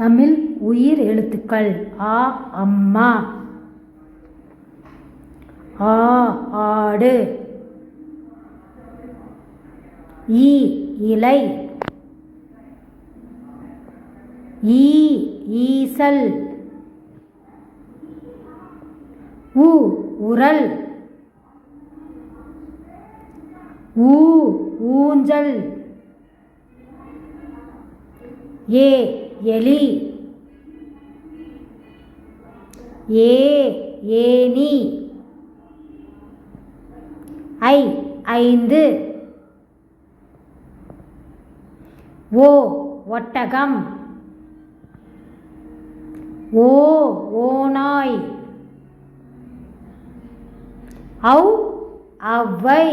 தமிழ் உயிர் எழுத்துக்கள் ஆ அம்மா, ஆ ஆடு, ஈ இலை, ஈ ஈசல், உ உரல், ஊ ஊஞ்சல், ஏ எலி, ஏ ஏனி, ஐ ஐந்து, ஓ ஒட்டகம், ஓ ஓநாய், ஔ ஔவை.